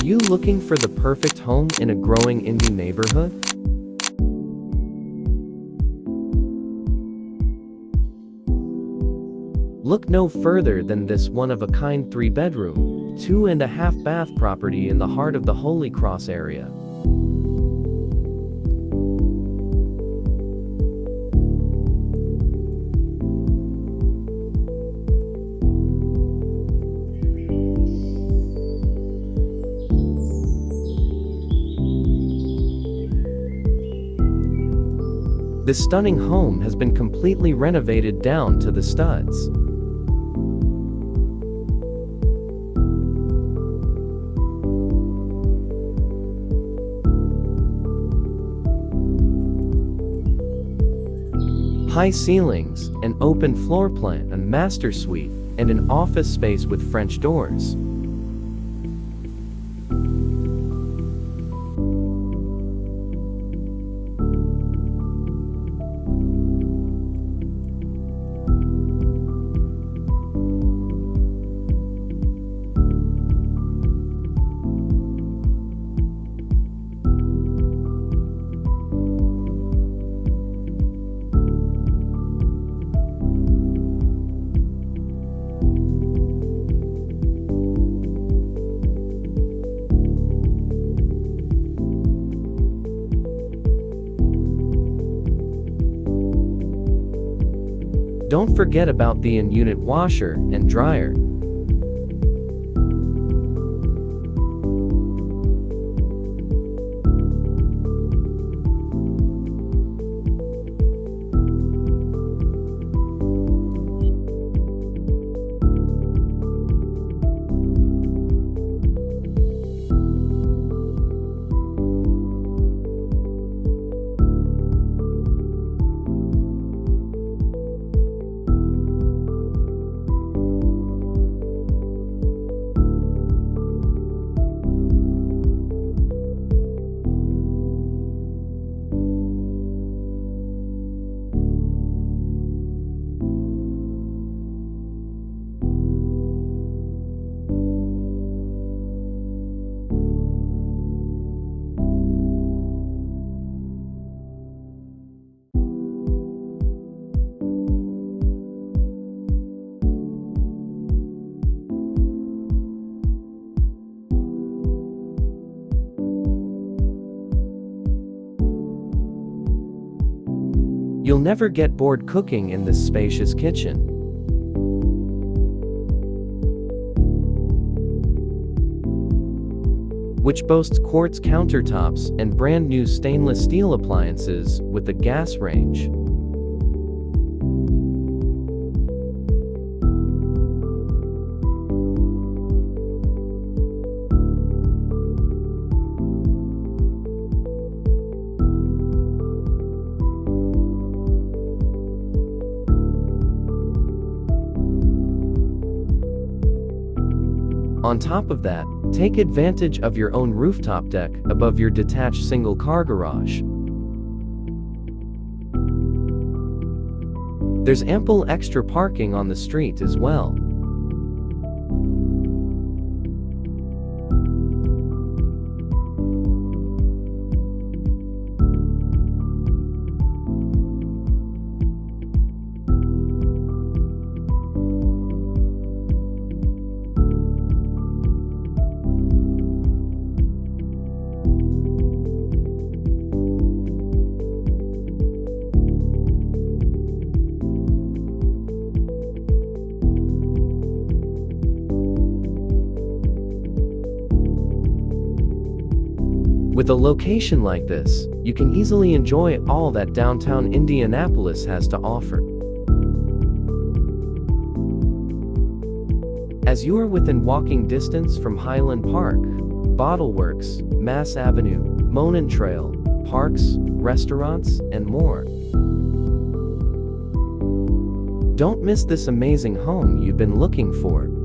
you looking for the perfect home in a growing Indy neighborhood? Look no further than this one-of-a-kind 3-bedroom, 2.5-bath property in the heart of the Holy Cross area. This stunning home has been completely renovated down to the studs. High ceilings, an open floor plan, a master suite, and an office space with French doors. Don't forget about the in-unit washer and dryer. You'll never get bored cooking in this spacious kitchen. Which boasts quartz countertops and brand new stainless steel appliances with a gas range. On top of that, take advantage of your own rooftop deck above your detached single-car garage. There's ample extra parking on the street as well. With a location like this, you can easily enjoy all that downtown Indianapolis has to offer. As you are within walking distance from Highland Park, Bottle Works, Mass Avenue, Monon Trail, parks, restaurants, and more. Don't miss this amazing home you've been looking for.